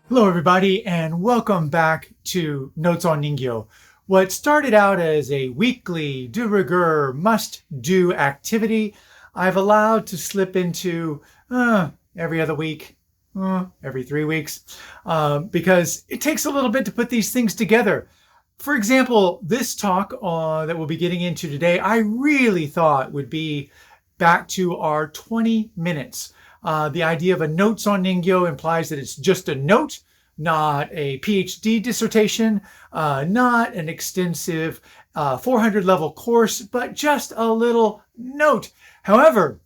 Hello, everybody, and welcome back to Notes on Ningyo. What started out as a weekly de rigueur must-do activity, I've allowed to slip into every other week, every 3 weeks, because it takes a little bit to put these things together. For example, this talk that we'll be getting into today, I really thought would be back to our 20 minutes. The idea of a notes on Ningyo implies that it's just a note, not a PhD dissertation, not an extensive 400 level course, but just a little note. However,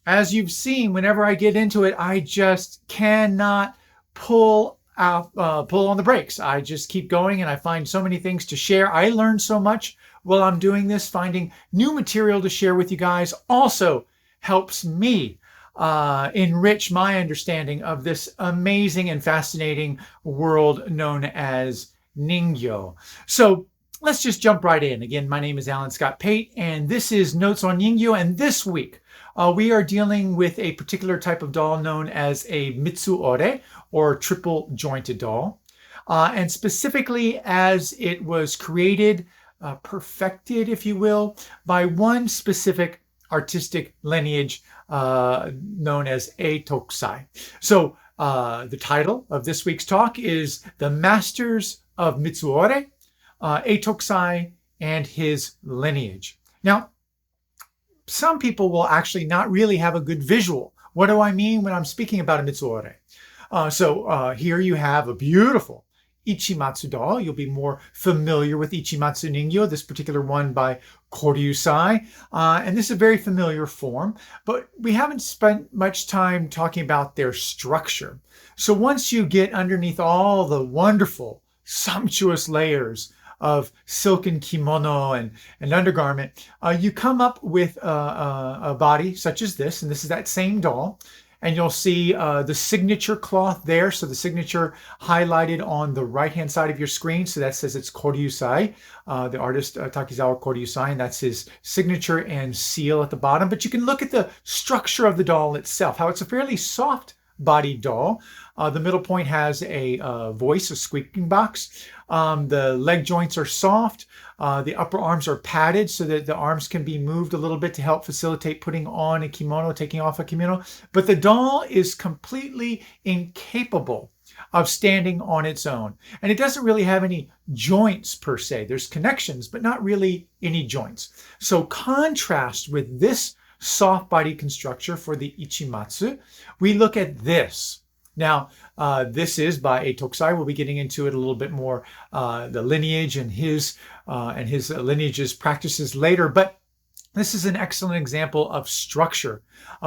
as you've seen, whenever I get into it, I just cannot pull on the brakes. I just keep going and I find so many things to share. I learned so much while I'm doing this. Finding new material to share with you guys also helps me enrich my understanding of this amazing and fascinating world known as Ningyo. So let's just jump right in. Again, my name is Alan Scott Pate, and this is Notes on Ningyo. And this week, we are dealing with a particular type of doll known as a MITSUORE, or triple jointed doll. And specifically as it was created, perfected, if you will, by one specific artistic lineage known as Etokzai. So the title of this week's talk is The Masters of MITSUORE, Etokzai, and His Lineage. Now, some people will actually not really have a good visual. What do I mean when I'm speaking about a MITSUORE? So here you have a beautiful Ichimatsu doll. You'll be more familiar with Ichimatsu Ningyo, this particular one by Koryusai. And this is a very familiar form, but we haven't spent much time talking about their structure. So once you get underneath all the wonderful, sumptuous layers of silken kimono and undergarment, you come up with a body such as this, and this is that same doll. And you'll see the signature cloth there. So the signature highlighted on the right-hand side of your screen. So that says it's Koryusai, the artist Takizawa Koryusai, and that's his signature and seal at the bottom. But you can look at the structure of the doll itself, how it's a fairly soft-bodied doll. The middle point has a voice, a squeaking box. The leg joints are soft. The upper arms are padded so that the arms can be moved a little bit to help facilitate putting on a kimono, taking off a kimono. But the doll is completely incapable of standing on its own. And it doesn't really have any joints per se. There's connections, but not really any joints. So contrast with this soft body construction for the Ichimatsu, we look at this. Now, this is by Etokzai. We'll be getting into it a little bit more, the lineage and his lineage's practices later. But this is an excellent example of structure.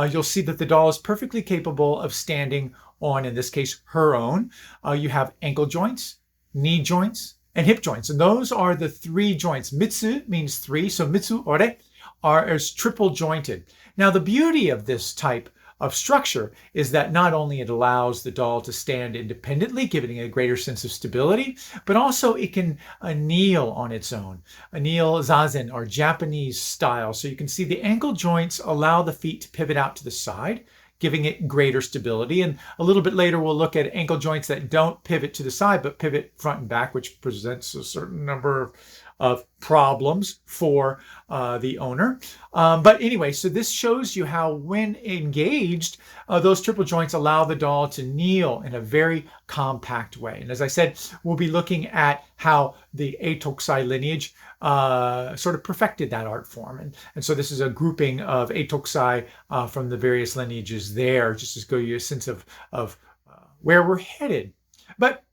You'll see that the doll is perfectly capable of standing on, in this case, her own. You have ankle joints, knee joints, and hip joints. And those are the three joints. Mitsu means three, so MITSUORE is triple jointed. Now, the beauty of this type of structure is that not only it allows the doll to stand independently, giving it a greater sense of stability, but also it can kneel on its own. A kneel zazen, or Japanese style. So you can see the ankle joints allow the feet to pivot out to the side, giving it greater stability. And a little bit later, we'll look at ankle joints that don't pivot to the side, but pivot front and back, which presents a certain number of problems for the owner. But anyway, so this shows you how when engaged, those triple joints allow the doll to kneel in a very compact way. And as I said, we'll be looking at how the Etokzai lineage sort of perfected that art form. And so this is a grouping of Etokzai from the various lineages there, just to give you a sense of where we're headed. But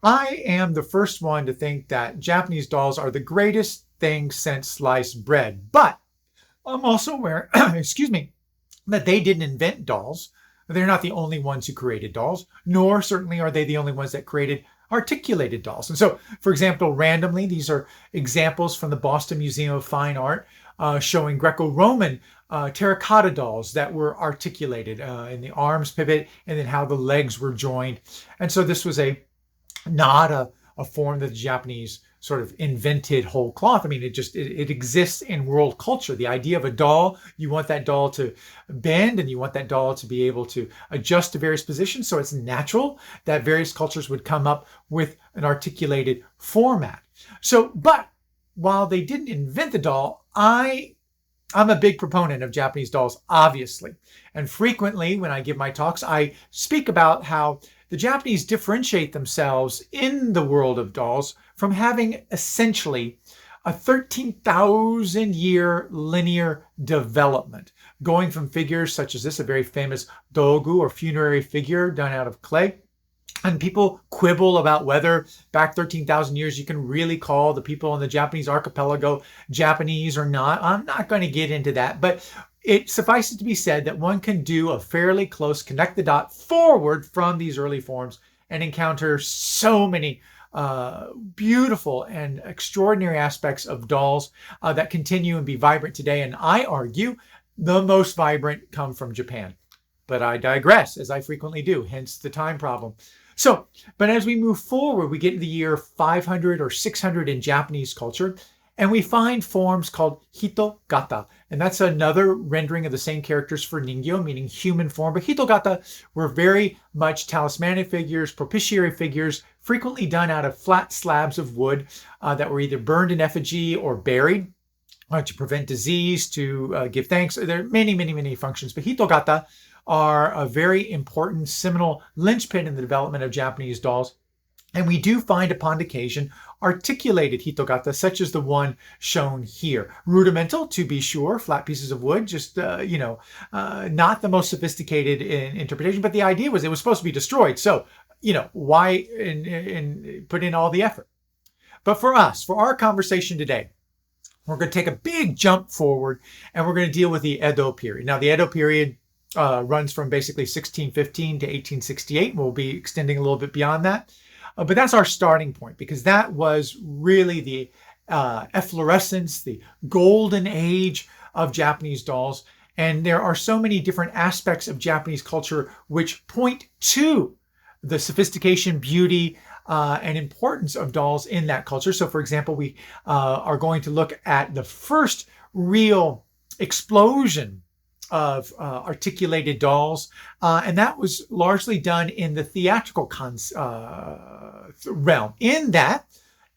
I am the first one to think that Japanese dolls are the greatest thing since sliced bread. But I'm also aware, excuse me, that they didn't invent dolls. They're not the only ones who created dolls, nor certainly are they the only ones that created articulated dolls. And so, for example, randomly, these are examples from the Boston Museum of Fine Art showing Greco-Roman terracotta dolls that were articulated in the arms pivot and then how the legs were joined. And so this was not a form that the Japanese sort of invented whole cloth. I mean, it exists in world culture. The idea of a doll, you want that doll to bend and you want that doll to be able to adjust to various positions. So it's natural that various cultures would come up with an articulated format. But while they didn't invent the doll, I'm a big proponent of Japanese dolls, obviously. And frequently when I give my talks, I speak about how the Japanese differentiate themselves in the world of dolls from having essentially a 13,000 year linear development, going from figures such as this, a very famous dogu or funerary figure done out of clay. And people quibble about whether back 13,000 years you can really call the people in the Japanese archipelago Japanese or not. I'm not going to get into that, but it suffices to be said that one can do a fairly close connect the dot forward from these early forms and encounter so many beautiful and extraordinary aspects of dolls that continue and be vibrant today. And I argue the most vibrant come from Japan. But I digress, as I frequently do, hence the time problem. But as we move forward, we get to the year 500 or 600 in Japanese culture, and we find forms called hitogata. And that's another rendering of the same characters for ningyo, meaning human form. But hitogata were very much talismanic figures, propitiatory figures, frequently done out of flat slabs of wood that were either burned in effigy or buried to prevent disease, to give thanks. There are many, many, many functions. But hitogata are a very important seminal linchpin in the development of Japanese dolls. And we do find upon occasion articulated hitogata, such as the one shown here. Rudimental, to be sure, flat pieces of wood, just, not the most sophisticated in interpretation, but the idea was it was supposed to be destroyed. So, why put in all the effort? But for us, for our conversation today, we're going to take a big jump forward and we're going to deal with the Edo period. Now, the Edo period runs from basically 1615 to 1868. We'll be extending a little bit beyond that. But that's our starting point, because that was really the efflorescence, the golden age of Japanese dolls. And there are so many different aspects of Japanese culture which point to the sophistication, beauty, and importance of dolls in that culture. So, for example, we are going to look at the first real explosion of articulated dolls, and that was largely done in the theatrical realm, in that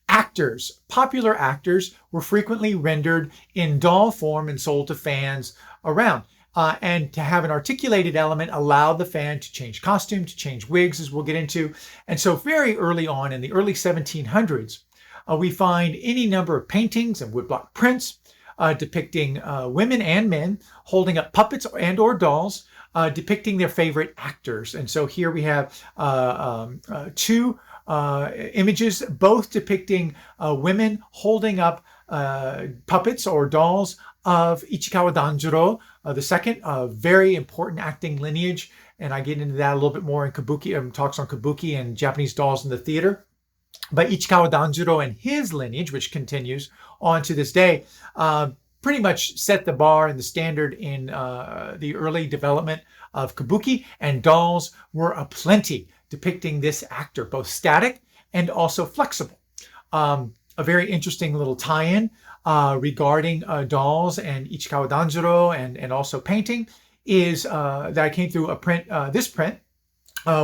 actors, popular actors, were frequently rendered in doll form and sold to fans around. And to have an articulated element allowed the fan to change costume, to change wigs, as we'll get into. And so very early on, in the early 1700s, we find any number of paintings and woodblock prints depicting women and men holding up puppets and or dolls, depicting their favorite actors. And so here we have two images, both depicting women holding up puppets or dolls of Ichikawa Danjuro, the second, very important acting lineage. And I get into that a little bit more in Kabuki, talks on Kabuki and Japanese dolls in the theater. But Ichikawa Danjuro and his lineage, which continues on to this day, pretty much set the bar and the standard in the early development of Kabuki, and dolls were aplenty depicting this actor, both static and also flexible. A very interesting little tie-in regarding dolls and Ichikawa Danjuro and also painting is that I came through a print, this print,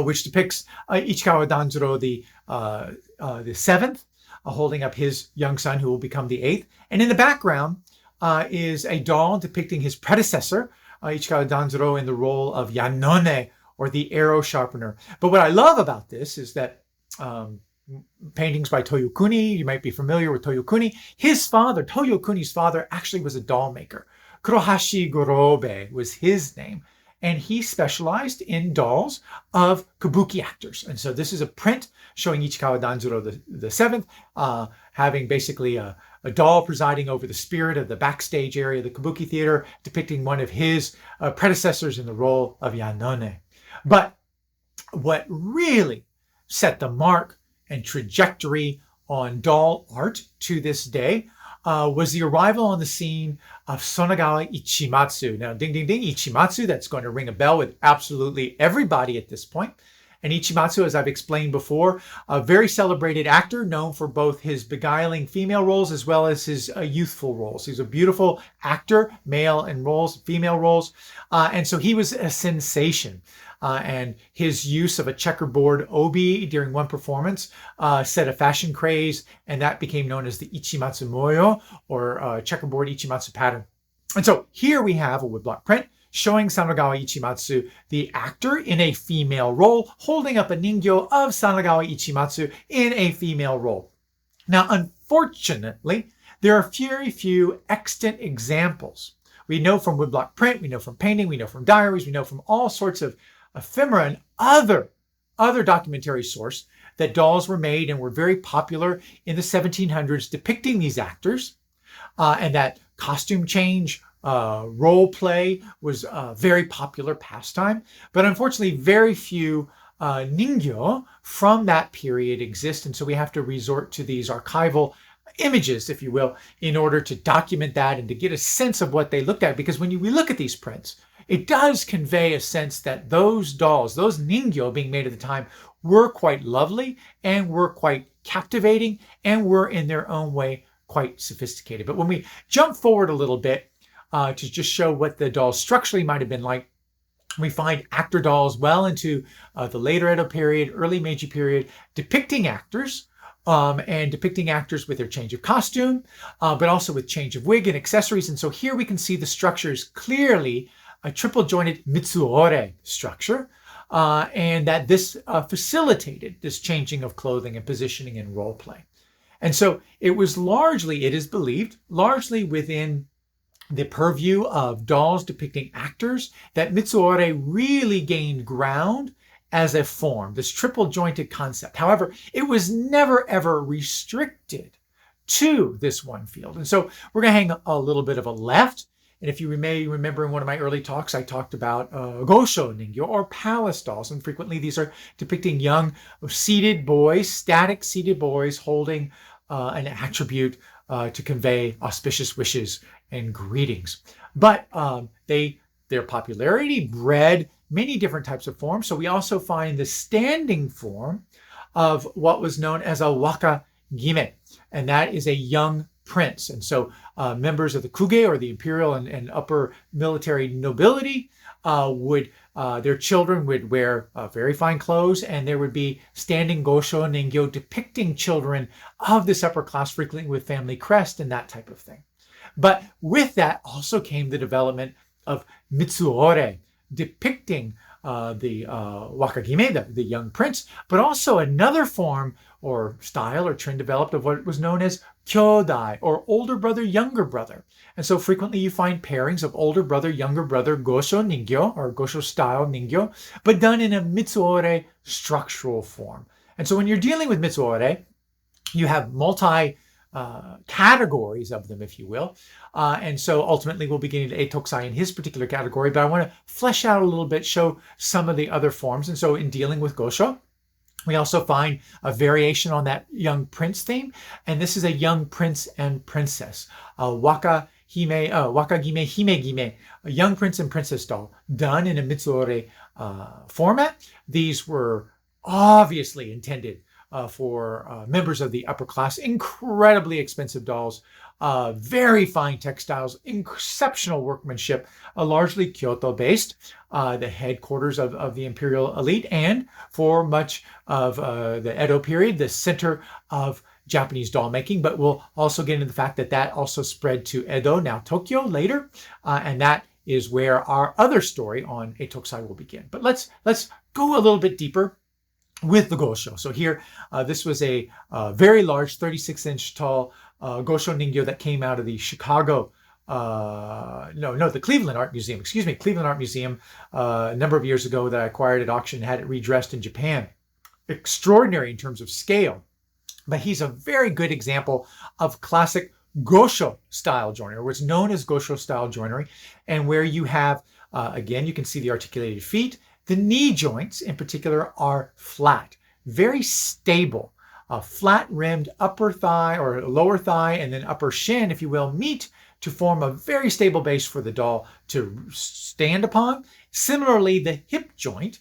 which depicts Ichikawa Danjuro the seventh, holding up his young son who will become the eighth. And in the background is a doll depicting his predecessor, Ichikawa Danjuro, in the role of Yanone, or the arrow sharpener. But what I love about this is that paintings by Toyokuni, you might be familiar with Toyokuni. His father, Toyokuni's father, actually was a doll maker. Kurohashi Gorobe was his name. And he specialized in dolls of Kabuki actors. And so this is a print showing Ichikawa Danjuro the seventh, having basically a doll presiding over the spirit of the backstage area of the Kabuki theater, depicting one of his predecessors in the role of Yanone. But what really set the mark and trajectory on doll art to this day was the arrival on the scene of Sanogawa Ichimatsu. Now, ding, ding, ding, Ichimatsu, that's going to ring a bell with absolutely everybody at this point. And Ichimatsu, as I've explained before, a very celebrated actor known for both his beguiling female roles as well as his youthful roles. He's a beautiful actor, male in roles, female roles. And so he was a sensation. And his use of a checkerboard obi during one performance set a fashion craze, and that became known as the Ichimatsu moyo, or checkerboard Ichimatsu pattern. And so here we have a woodblock print showing Sanogawa Ichimatsu, the actor, in a female role, holding up a ningyo of Sanogawa Ichimatsu in a female role. Now, unfortunately, there are very few extant examples. We know from woodblock print, we know from painting, we know from diaries, we know from all sorts of ephemera and other documentary source that dolls were made and were very popular in the 1700s depicting these actors, and that costume change, role play was a very popular pastime. But unfortunately, very few ningyo from that period exist, and so we have to resort to these archival images, if you will, in order to document that and to get a sense of what they looked at. Because when we look at these prints, it does convey a sense that those dolls, those ningyo being made at the time, were quite lovely and were quite captivating and were in their own way quite sophisticated. But when we jump forward a little bit to just show what the dolls structurally might have been like, we find actor dolls well into the later Edo period, early Meiji period, depicting actors, and depicting actors with their change of costume, but also with change of wig and accessories. And so here we can see the structures clearly a triple jointed MITSUORE structure, and that this facilitated this changing of clothing and positioning and role play. And so it was largely, it is believed, largely within the purview of dolls depicting actors that MITSUORE really gained ground as a form, this triple jointed concept. However, it was never ever restricted to this one field. And so we're going to hang a little bit of a left. And if you may remember in one of my early talks, I talked about gosho ningyo, or palace dolls. And frequently these are depicting young seated boys, static seated boys holding an attribute to convey auspicious wishes and greetings. But their popularity bred many different types of forms. So we also find the standing form of what was known as a wakagime, and that is a young prince. And so members of the kuge, or the imperial and upper military nobility, their children would wear very fine clothes, and there would be standing gosho ningyo depicting children of this upper class, frequently with family crest and that type of thing. But with that also came the development of MITSUORE, depicting the wakagime, the young prince, but also another form or style or trend developed of what was known as kyodai, or older brother, younger brother. And so frequently you find pairings of older brother, younger brother gosho ningyo, or gosho style ningyo, but done in a MITSUORE structural form. And so when you're dealing with MITSUORE, you have multi categories of them, if you will. And so ultimately we'll be getting to Etokzai in his particular category, but I want to flesh out a little bit, show some of the other forms. And so in dealing with gosho, we also find a variation on that young prince theme. And this is a young prince and princess, wakagime, himegime, a young prince and princess doll done in a MITSUORE format. These were obviously intended for members of the upper class. Incredibly expensive dolls, very fine textiles, exceptional workmanship, largely Kyoto-based, the headquarters of the imperial elite, and for much of the Edo period, the center of Japanese doll making. But we'll also get into the fact that that also spread to Edo, now Tokyo, later, and that is where our other story on Etokzai will begin. But let's go a little bit deeper with the gosho. So here, this was a very large, 36-inch tall gosho ningyo that came out of the the Cleveland Art Museum, Cleveland Art Museum, a number of years ago, that I acquired at auction and had it redressed in Japan. Extraordinary in terms of scale, but he's a very good example of classic gosho style joinery, or what's known as gosho style joinery, and where you have, again, you can see the articulated feet. The knee joints in particular are flat, very stable. A flat-rimmed upper thigh or lower thigh and then upper shin, if you will, meet to form a very stable base for the doll to stand upon. Similarly, the hip joint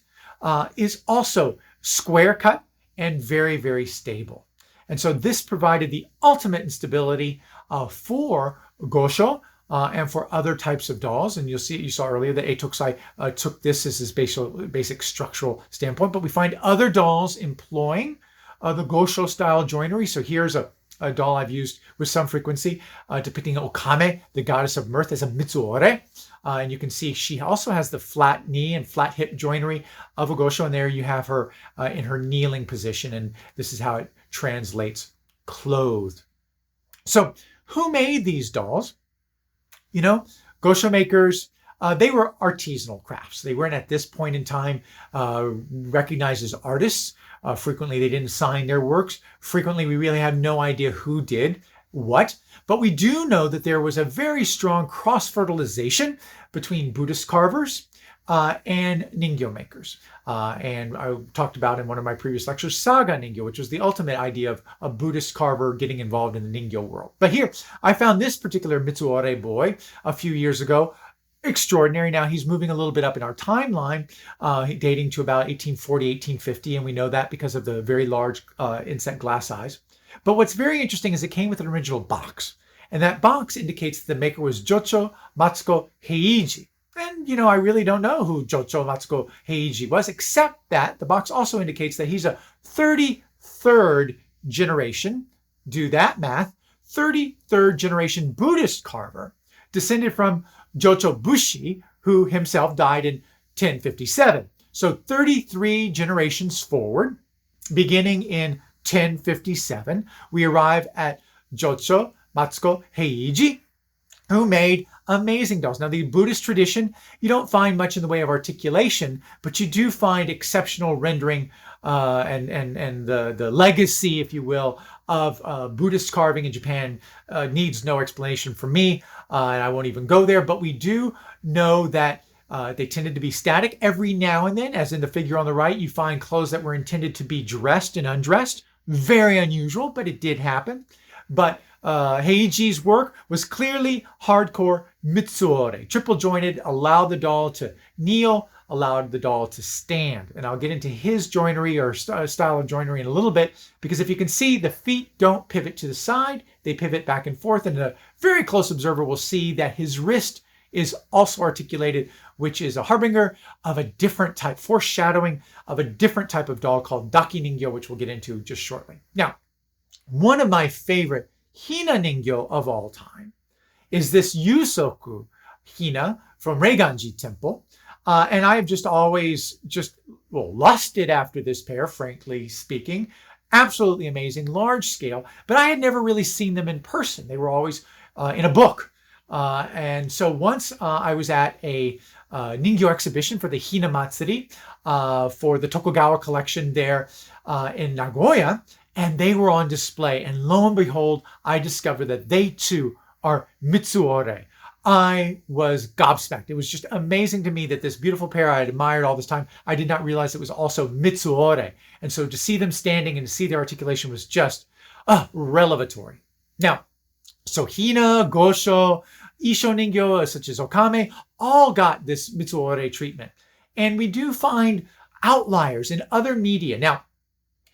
is also square cut, and very, very stable. And so this provided the ultimate instability for Gosho and for other types of dolls. And you saw earlier that Etokzai took this as his basic structural standpoint. But we find other dolls employing the Gosho style joinery. So here's a doll I've used with some frequency, depicting Okame, the goddess of mirth, as a Mitsuore. And you can see she also has the flat knee and flat hip joinery of a Gosho. And there you have her in her kneeling position. And this is how it translates, clothed. So who made these dolls? You know, Gosho makers, they were artisanal crafts. They weren't at this point in time recognized as artists. Frequently, they didn't sign their works. Frequently, we really have no idea who did what. But we do know that there was a very strong cross-fertilization between Buddhist carvers and Ningyo makers. And I talked about in one of my previous lectures, Saga Ningyo, which was the ultimate idea of a Buddhist carver getting involved in the Ningyo world. But here, I found this particular Mitsuore boy a few years ago. Extraordinary. Now he's moving a little bit up in our timeline, dating to about 1840, 1850, and we know that because of the very large inset glass eyes. But what's very interesting is it came with an original box, and that box indicates that the maker was Jocho Matsuko Heiji. And, you know, I really don't know who Jocho Matsuko Heiji was, except that the box also indicates that he's a 33rd generation, do that math, 33rd generation Buddhist carver, descended from Jocho Bushi, who himself died in 1057. So 33 generations forward, beginning in 1057, we arrive at Jocho Matsuko Heiji, who made amazing dolls. Now, the Buddhist tradition, you don't find much in the way of articulation, but you do find exceptional rendering and the legacy, if you will, of Buddhist carving in Japan needs no explanation from me, and I won't even go there. But we do know that they tended to be static. Every now and then, as in the figure on the right, you find clothes that were intended to be dressed and undressed. Very unusual, but it did happen. But Heiji's work was clearly hardcore Mitsuore. Triple jointed, allowed the doll to kneel, allowed the doll to stand. And I'll get into his joinery or style of joinery in a little bit, because if you can see, the feet don't pivot to the side, they pivot back and forth. And a very close observer will see that his wrist is also articulated, which is a harbinger of a different type, foreshadowing of a different type of doll called Dakiningyo, which we'll get into just shortly. Now, one of my favorite Hina Ningyo of all time is this Yusoku Hina from Reiganji Temple. And I have just always lusted after this pair, frankly speaking. Absolutely amazing, large scale, but I had never really seen them in person. They were always in a book. And so once I was at a Ningyo exhibition for the Hina Matsuri for the Tokugawa collection there in Nagoya, and they were on display. And lo and behold, I discovered that they too are Mitsuore. I was gobsmacked. It was just amazing to me that this beautiful pair I had admired all this time, I did not realize it was also Mitsuore. And so to see them standing and to see their articulation was just revelatory. Now, so Hina, Gosho, Isho Ningyo, such as Okame, all got this Mitsuore treatment. And we do find outliers in other media. Now,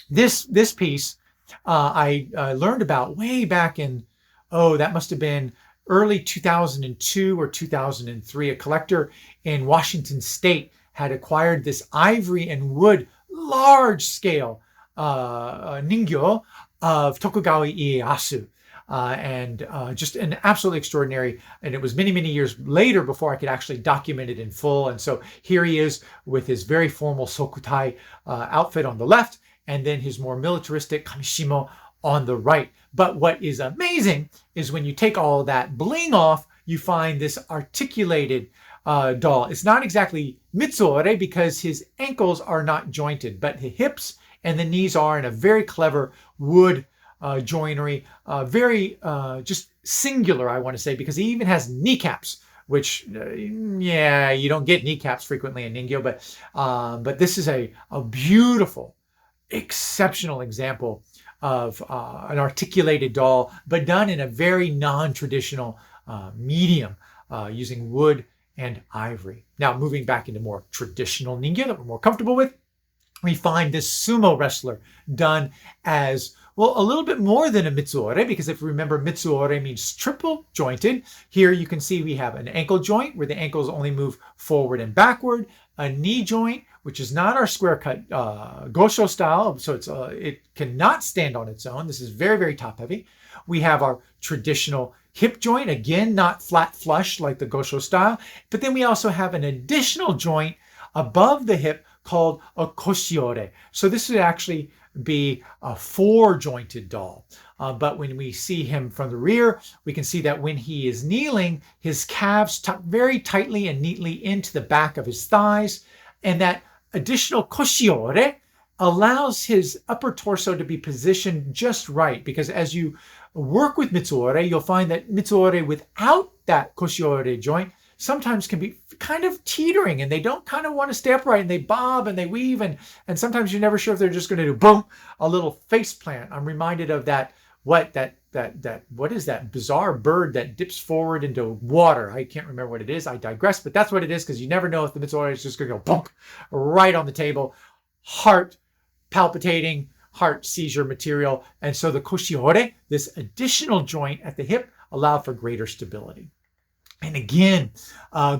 this piece I learned about way back in, that must have been early 2002 or 2003. A collector in Washington State had acquired this ivory and wood large-scale Ningyo of Tokugawa Ieyasu. And just an absolutely extraordinary, and it was many, many years later before I could actually document it in full. And so here he is with his very formal sokutai outfit on the left, and then his more militaristic kamishimo on the right. But what is amazing is when you take all of that bling off, you find this articulated doll. It's not exactly Mitsuore because his ankles are not jointed, but the hips and the knees are in a very clever wood joinery, very just singular, I want to say, because he even has kneecaps, which, you don't get kneecaps frequently in Ningyo, but this is a beautiful, exceptional example of an articulated doll, but done in a very non-traditional medium, using wood and ivory. Now, moving back into more traditional Ningyo that we're more comfortable with, we find this sumo wrestler done as, well, a little bit more than a mitsuore, because if you remember, mitsuore means triple jointed. Here you can see we have an ankle joint where the ankles only move forward and backward, a knee joint, which is not our square cut gosho style, so it cannot stand on its own. This is very, very top heavy. We have our traditional hip joint, again, not flat flush like the gosho style, but then we also have an additional joint above the hip called a koshiore. So this would actually be a four-jointed doll. But when we see him from the rear, we can see that when he is kneeling, his calves tuck very tightly and neatly into the back of his thighs. And that additional koshiore allows his upper torso to be positioned just right. Because as you work with mitsuore, you'll find that mitsuore without that koshiore joint sometimes can be kind of teetering, and they don't kind of want to stay upright, and they bob and they weave, and sometimes you're never sure if they're just going to do boom, a little face plant. I'm reminded of that, what is that bizarre bird that dips forward into water? I can't remember what it is. I digress, but that's what it is, because you never know if the mitsuore is just going to go boom right on the table, heart palpitating, heart seizure material. And so the koshiore, this additional joint at the hip, allowed for greater stability. And again,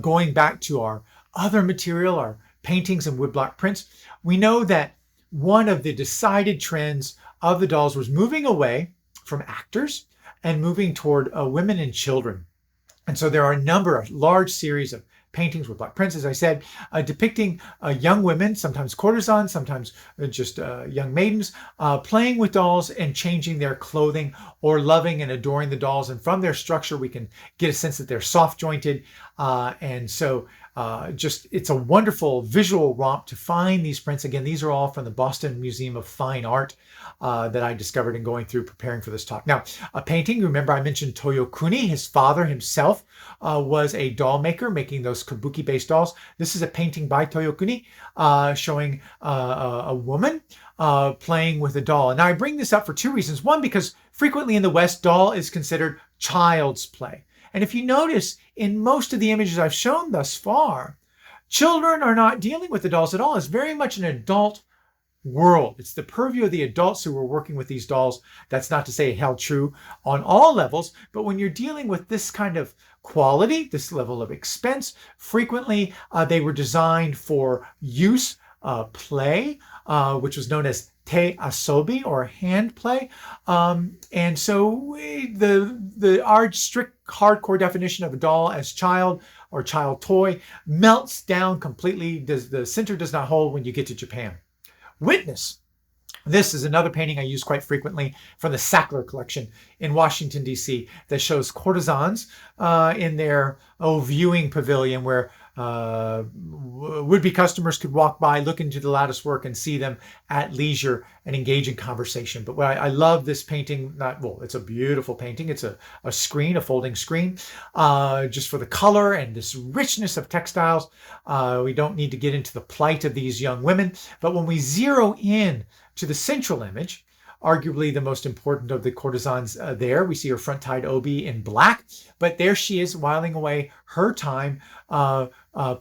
going back to our other material, our paintings and woodblock prints, we know that one of the decided trends of the dolls was moving away from actors and moving toward women and children. And so there are a large series of paintings with black prints, as I said, depicting young women, sometimes courtesans, sometimes just young maidens, playing with dolls and changing their clothing or loving and adoring the dolls. And from their structure, we can get a sense that they're soft jointed. And so it's a wonderful visual romp to find these prints. Again, these are all from the Boston Museum of Fine Art that I discovered in going through preparing for this talk. Now, a painting, remember I mentioned Toyokuni, his father himself was a doll maker, making those Kabuki-based dolls. This is a painting by Toyokuni showing a woman playing with a doll. And now I bring this up for two reasons. One, because frequently in the West, doll is considered child's play. And if you notice, in most of the images I've shown thus far, children are not dealing with the dolls at all. It's very much an adult world. It's the purview of the adults who are working with these dolls. That's not to say it held true on all levels, but when you're dealing with this kind of quality, this level of expense, frequently they were designed for use, play, which was known as te asobi, or hand play. And so our strict hardcore definition of a doll as child or child toy melts down completely. The center does not hold when you get to Japan. Witness. This is another painting I use quite frequently from the Sackler collection in Washington, D.C. that shows courtesans in their viewing pavilion where would-be customers could walk by, look into the lattice work, and see them at leisure and engage in conversation. But what I love this painting, it's a beautiful painting. It's a screen, a folding screen, just for the color and this richness of textiles. We don't need to get into the plight of these young women. But when we zero in to the central image, arguably the most important of the courtesans there, we see her front-tied obi in black, but there she is whiling away her time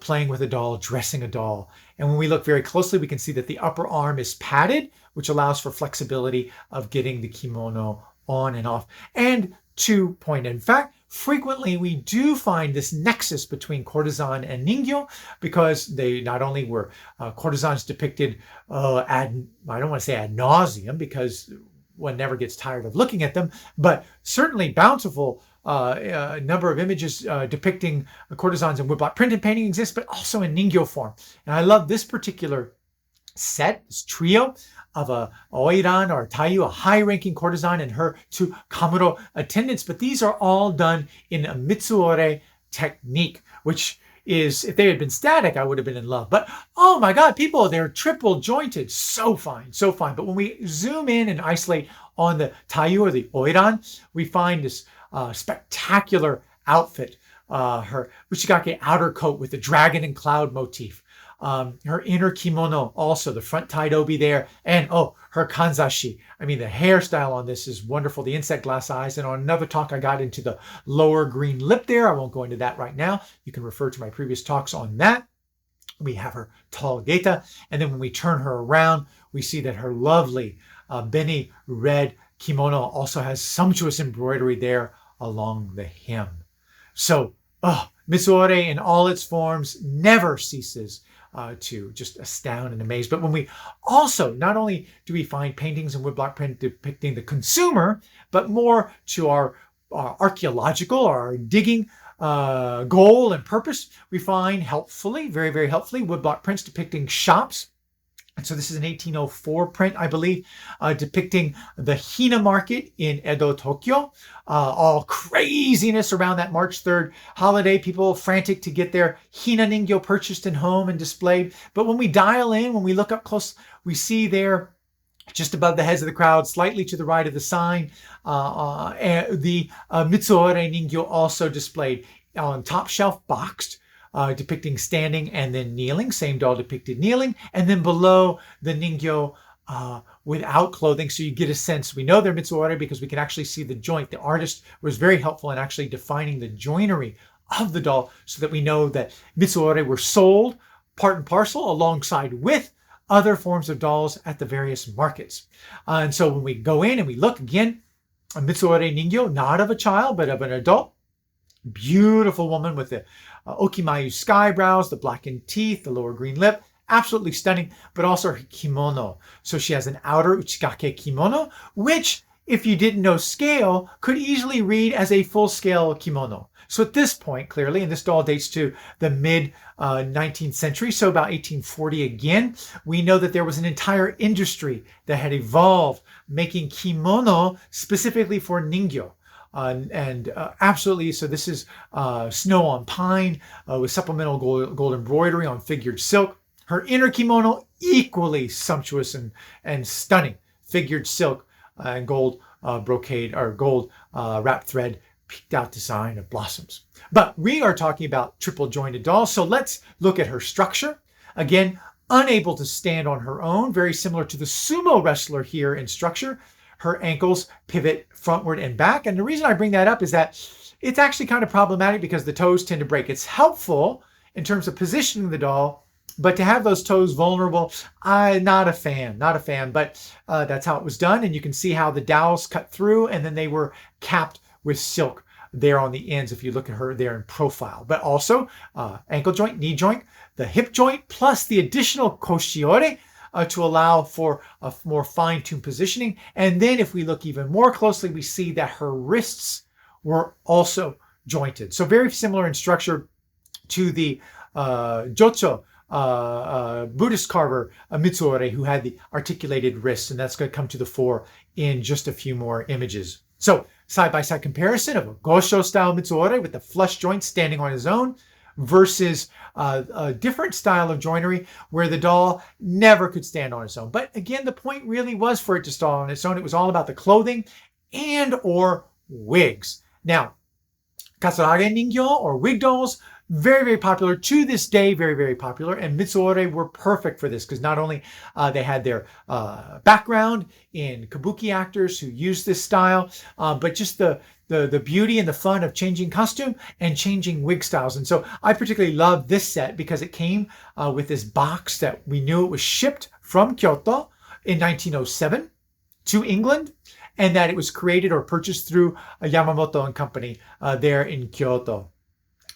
playing with a doll, dressing a doll. And when we look very closely, we can see that the upper arm is padded, which allows for flexibility of getting the kimono on and off. And to point in fact, frequently we do find this nexus between courtesan and ningyo, because they not only were courtesans depicted I don't want to say ad nauseum, because one never gets tired of looking at them, but certainly bountiful number of images depicting courtesans in woodblock print and painting exists, but also in ningyo form. And I love this particular set, this trio of a oiran or a taiyu, a high-ranking courtesan, and her two kamuro attendants. But these are all done in a mitsuore technique, which is, if they had been static, I would have been in love. But oh my God, people, they're triple jointed. So fine, so fine. But when we zoom in and isolate on the taiyu or the oiran, we find this spectacular outfit. Her Uchigake outer coat with the dragon and cloud motif. Her inner kimono, also the front tied obi there, and her kanzashi. I mean, the hairstyle on this is wonderful. The insect glass eyes, and on another talk I got into the lower green lip there. I won't go into that right now. You can refer to my previous talks on that. We have her tall geta, and then when we turn her around, we see that her lovely Beni red kimono also has sumptuous embroidery there along the hem. So, Mitsuore in all its forms never ceases to just astound and amaze. But when we also, not only do we find paintings and woodblock print depicting the consumer, but more to our archaeological or our digging goal and purpose, we find helpfully, very, very helpfully, woodblock prints depicting shops. And so this is an 1804 print, I believe, depicting the Hina market in Edo, Tokyo. All craziness around that March 3rd holiday, people frantic to get their Hina Ningyo purchased and home and displayed. But when we dial in, when we look up close, we see there, just above the heads of the crowd, slightly to the right of the sign, the Mitsuore Ningyo also displayed on top shelf, boxed, depicting standing and then kneeling. Same doll depicted kneeling. And then below the Ningyo without clothing. So you get a sense. We know they're Mitsuore because we can actually see the joint. The artist was very helpful in actually defining the joinery of the doll so that we know that Mitsuore were sold part and parcel alongside with other forms of dolls at the various markets. And so when we go in and we look again, a Mitsuore Ningyo, not of a child, but of an adult. Beautiful woman with the Okimayu sky brows, the blackened teeth, the lower green lip. Absolutely stunning, but also her kimono. So she has an outer uchigake kimono, which, if you didn't know scale, could easily read as a full-scale kimono. So at this point, clearly, and this doll dates to the mid-19th century, so about 1840 again, we know that there was an entire industry that had evolved making kimono specifically for Ningyo. Absolutely, so this is snow on pine with supplemental gold embroidery on figured silk. Her inner kimono, equally sumptuous and stunning. Figured silk and gold brocade or gold wrapped thread, peeked out design of blossoms. But we are talking about triple jointed dolls, so let's look at her structure. Again, unable to stand on her own, very similar to the sumo wrestler here in structure. Her ankles pivot frontward and back. And the reason I bring that up is that it's actually kind of problematic because the toes tend to break. It's helpful in terms of positioning the doll, but to have those toes vulnerable, I'm not a fan, but that's how it was done. And you can see how the dowels cut through and then they were capped with silk there on the ends if you look at her there in profile. But also ankle joint, knee joint, the hip joint, plus the additional koshiore to allow for a more fine-tuned positioning. And then if we look even more closely, we see that her wrists were also jointed. So very similar in structure to the Jocho Buddhist carver Mitsuore, who had the articulated wrists, and that's going to come to the fore in just a few more images. So side-by-side comparison of a Gosho style Mitsuore with the flush joint standing on his own versus a different style of joinery where the doll never could stand on its own. But again, the point really was for it to stand on its own. It was all about the clothing and or wigs. Now, Katsurage Ningyo or wig dolls, very, very popular to this day, very, very popular. And Mitsuore were perfect for this because not only they had their background in Kabuki actors who used this style, but just the beauty and the fun of changing costume and changing wig styles. And so I particularly love this set because it came with this box that we knew it was shipped from Kyoto in 1907 to England, and that it was created or purchased through a Yamamoto and Company there in Kyoto.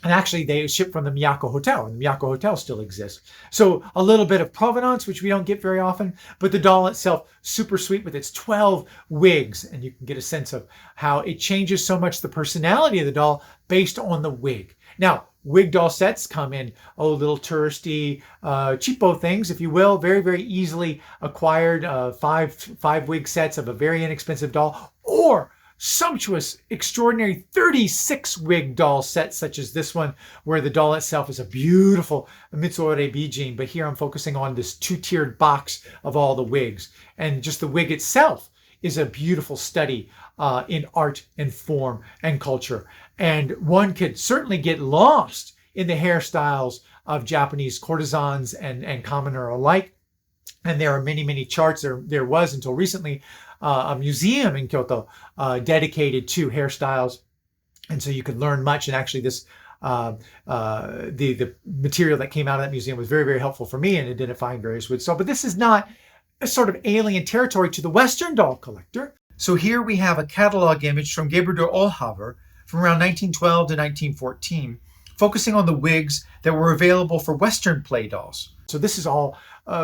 And actually, they shipped from the Miyako Hotel, and the Miyako Hotel still exists. So a little bit of provenance, which we don't get very often, but the doll itself, super sweet with its 12 wigs. And you can get a sense of how it changes so much the personality of the doll based on the wig. Now, wig doll sets come in, little touristy, cheapo things, if you will, very, very easily acquired, five wig sets of a very inexpensive doll, or sumptuous, extraordinary 36 wig doll sets such as this one, where the doll itself is a beautiful Mitsuore Bijin, but here I'm focusing on this two-tiered box of all the wigs. And just the wig itself is a beautiful study in art and form and culture. And one could certainly get lost in the hairstyles of Japanese courtesans and commoner alike. And there are many, many charts. There was until recently a museum in Kyoto dedicated to hairstyles And so you could learn much. And actually this the material that came out of that museum was very, very helpful for me in identifying various woods. So, but this is not a sort of alien territory to the Western doll collector. So here we have a catalog image from Gabriel Olhaver from around 1912 to 1914, focusing on the wigs that were available for Western play dolls. So this is all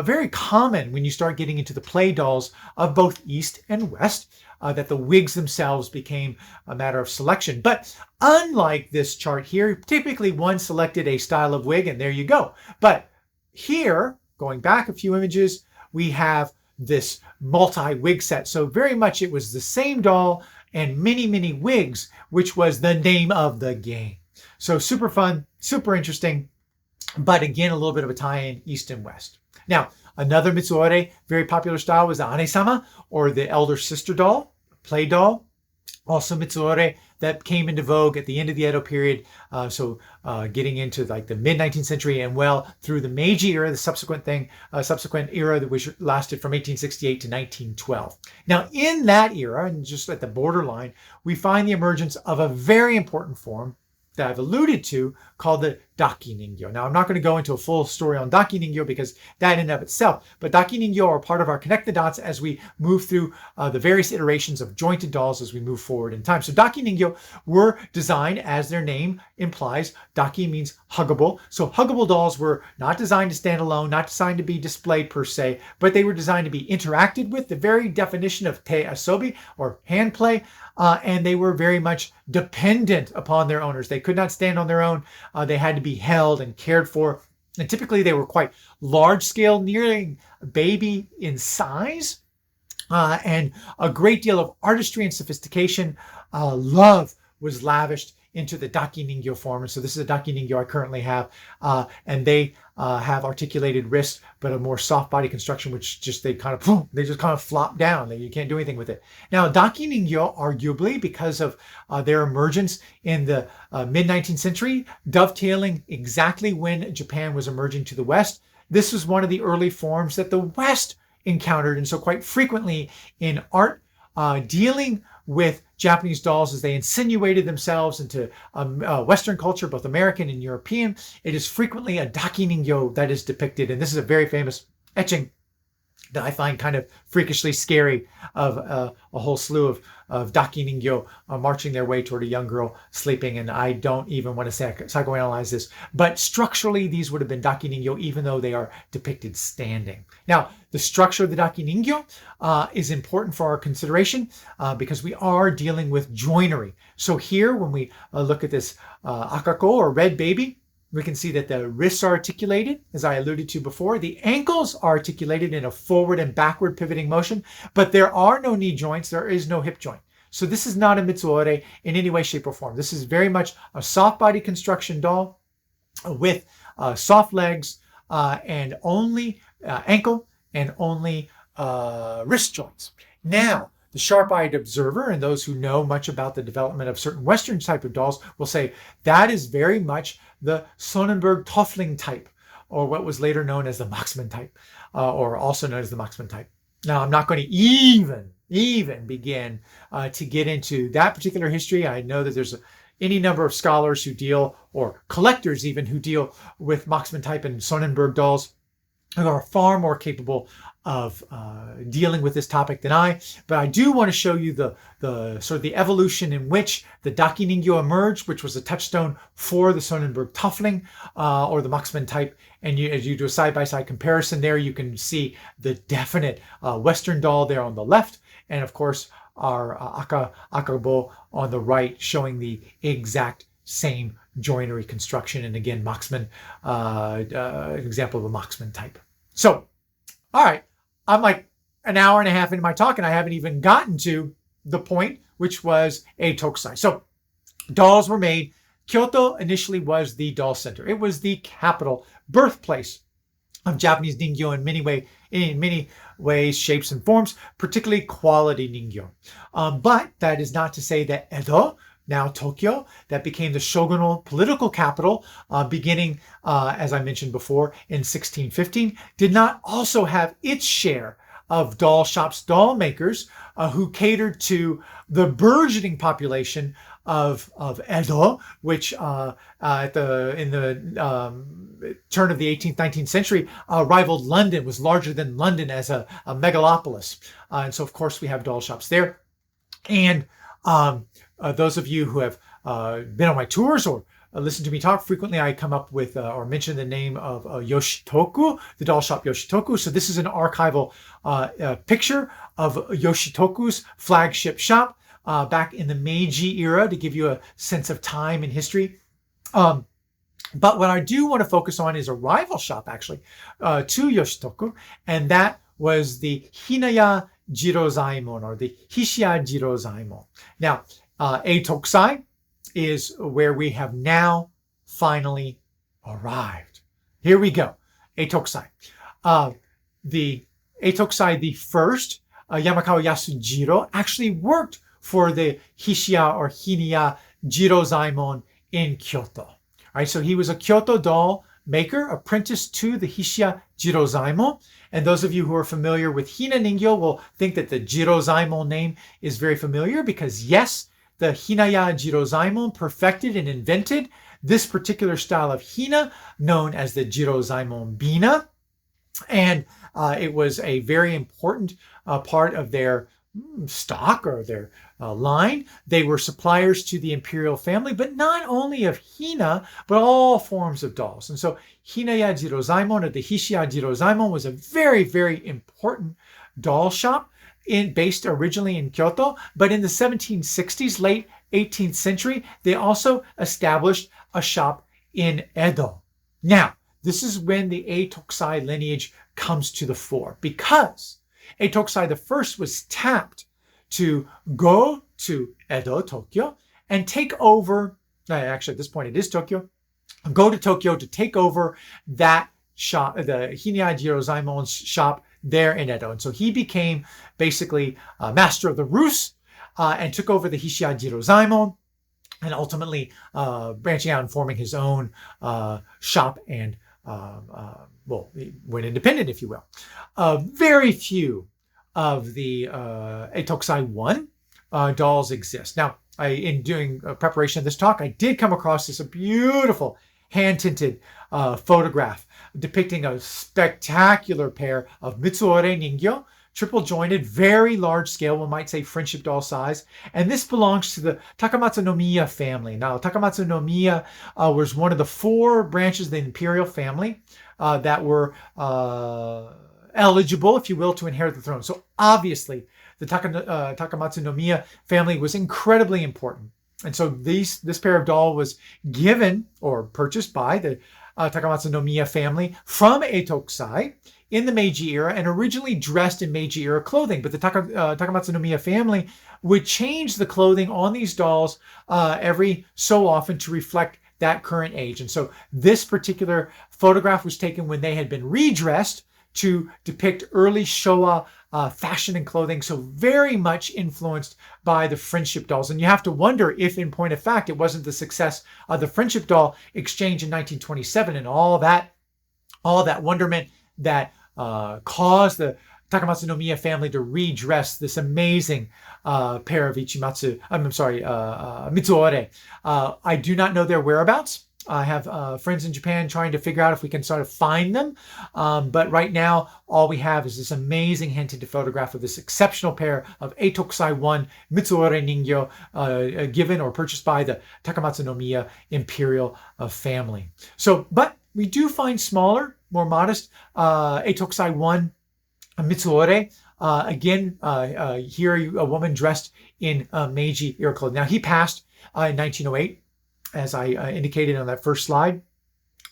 very common when you start getting into the play dolls of both East and West, that the wigs themselves became a matter of selection. But unlike this chart here, typically one selected a style of wig and there you go. But here, going back a few images, we have this multi-wig set. So very much it was the same doll and many, many wigs, which was the name of the game. So super fun, super interesting, but again, a little bit of a tie-in East and West. Now, another Mitsuore, very popular style was the Hanesama, or the elder sister doll, play doll. Also Mitsuore that came into vogue at the end of the Edo period, getting into like the mid-19th century and well through the Meiji era, the subsequent era which lasted from 1868 to 1912. Now in that era, and just at the borderline, we find the emergence of a very important form that I've alluded to called the Dakiningyo. Now, I'm not going to go into a full story on Dakiningyo because that in and of itself, but Dakiningyo are part of our Connect the Dots as we move through the various iterations of jointed dolls as we move forward in time. So Dakiningyo were designed, as their name implies, Daki means huggable. So huggable dolls were not designed to stand alone, not designed to be displayed per se, but they were designed to be interacted with, the very definition of te asobi, or hand play, and they were very much dependent upon their owners. They could not stand on their own. They had to be held and cared for. And typically they were quite large scale, nearing baby in size, and a great deal of artistry and sophistication. Love was lavished into the Dakiningyo form. And so this is a Dakiningyo I currently have. And they have articulated wrists, but a more soft body construction, which just they just kind of flop down. You can't do anything with it. Now, Dakiningyo, arguably, because of their emergence in the mid-19th century, dovetailing exactly when Japan was emerging to the West, this was one of the early forms that the West encountered. And so quite frequently in art, dealing with Japanese dolls as they insinuated themselves into Western culture, both American and European, it is frequently a Dakiningyo that is depicted. And this is a very famous etching that I find kind of freakishly scary of a whole slew of Dakiningyo marching their way toward a young girl sleeping. And I don't even want to psychoanalyze this, but structurally these would have been Dakiningyo even though they are depicted standing. Now, the structure of the Dakiningyo is important for our consideration because we are dealing with joinery. So here, when we look at this akako, or red baby, we can see that the wrists are articulated, as I alluded to before. The ankles are articulated in a forward and backward pivoting motion, but there are no knee joints. There is no hip joint. So this is not a Mitsuore in any way, shape, or form. This is very much a soft body construction doll with soft legs and only ankle and only wrist joints. Now, the sharp-eyed observer and those who know much about the development of certain Western type of dolls will say that is very much the Sonnenberg Toffling type, or what was later known as the Maxman type, or also known as the Maxman type. Now, I'm not going to even begin to get into that particular history. I know that there's any number of scholars who deal, or collectors even, who deal with Maxman type and Sonnenberg dolls who are far more capable of dealing with this topic than I, but I do want to show you the sort of the evolution in which the Dakiningyo emerged, which was a touchstone for the Sonnenberg Toffling or the Maxman type. And as you do a side-by-side comparison there, you can see the definite Western doll there on the left, and of course our akabo on the right, showing the exact same joinery construction. And again, Maxman, an example of a Maxman type. So, all right. I'm like an hour and a half into my talk, and I haven't even gotten to the point, which was Etokzai. So dolls were made. Kyoto initially was the doll center. It was the capital, birthplace of Japanese ningyo in many ways, shapes, and forms, particularly quality ningyo. But that is not to say that Edo, now Tokyo, that became the shogunal political capital beginning, as I mentioned before, in 1615, did not also have its share of doll shops, doll makers who catered to the burgeoning population of Edo, which in the turn of the 18th, 19th century rivaled London, was larger than London as a megalopolis. And so, of course, we have doll shops there. And those of you who have been on my tours or listen to me talk frequently, I come up with or mention the name of Yoshitoku, the doll shop Yoshitoku. So this is an archival picture of Yoshitoku's flagship shop back in the Meiji era, to give you a sense of time and history. But what I do want to focus on is a rival shop, actually, to Yoshitoku, and that was the Hinaya Jirozaimon, or the Hishiya Jirozaimon. Now, Etokzai is where we have now finally arrived. Here we go. Etokzai. The Etokzai the first, Yamakawa Yasujiro, actually worked for the Hishiya or Hinaya Jirozaimon in Kyoto. All right, so he was a Kyoto doll maker, apprenticed to the Hishiya Jirozaimon. And those of you who are familiar with Hina Ningyo will think that the Jirozaimon name is very familiar, because yes, the Hinaya Jirozaimon perfected and invented this particular style of Hina known as the Jirozaimon Bina. And it was a very important part of their stock or their line. They were suppliers to the imperial family, but not only of Hina, but all forms of dolls. And so Hinaya Jirozaimon, or the Hishiya Jirozaimon, was a very, very important doll shop based originally in Kyoto. But in the 1760s, late 18th century, they also established a shop in Edo. Now, this is when the Etokzai lineage comes to the fore, because Etokzai I was tapped to go to Edo, Tokyo, and take over, actually at this point it is Tokyo, go to Tokyo to take over that shop, the Hinaya Jirozaimon's shop there in Edo. And so he became basically master of the Rus and took over the Hishiya Jirozaimon, and ultimately branching out and forming his own shop and well, he went independent, if you will. Very few of the Etokzai I dolls exist. Now, in doing preparation of this talk, I did come across this beautiful hand-tinted photograph depicting a spectacular pair of MITSUORE Ningyo, triple jointed, very large scale, one might say friendship doll size. And this belongs to the Takamatsu no Miya family. Now, Takamatsu no Miya was one of the 4 branches of the imperial family that were eligible, if you will, to inherit the throne. So obviously, the Takamatsu no Miya family was incredibly important. And so this pair of doll was given or purchased by the Takamatsu no Miya family from Etokzai in the Meiji era, and originally dressed in Meiji era clothing. But the Takamatsu no Miya family would change the clothing on these dolls every so often to reflect that current age. And so this particular photograph was taken when they had been redressed to depict early Showa fashion and clothing, so very much influenced by the friendship dolls. And you have to wonder if, in point of fact, it wasn't the success of the friendship doll exchange in 1927 and all that wonderment that caused the Takamatsu no Miya family to redress this amazing pair of Mitsuore. I do not know their whereabouts. I have friends in Japan trying to figure out if we can sort of find them. But right now, all we have is this amazing hand-tinted photograph of this exceptional pair of Etokzai I MITSUORE Ningyo given or purchased by the Takamatsu no Miya imperial family. So, but we do find smaller, more modest Etokzai I MITSUORE. Again, here a woman dressed in Meiji era clothing. Now, he passed in 1908. As I indicated on that first slide.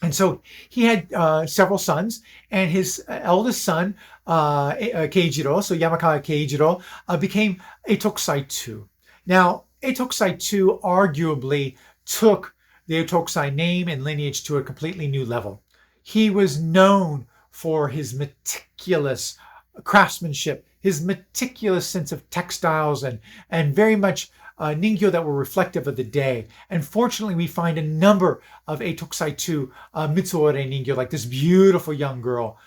And so he had several sons, and his eldest son, Keijiro, so Yamakawa Keijiro, became Etokzai II. Now, Etokzai II arguably took the Etokzai name and lineage to a completely new level. He was known for his meticulous craftsmanship, his meticulous sense of textiles, and very much Ningyo that were reflective of the day. And fortunately, we find a number of Etokzai II Mitsuore Ningyo, like this beautiful young girl,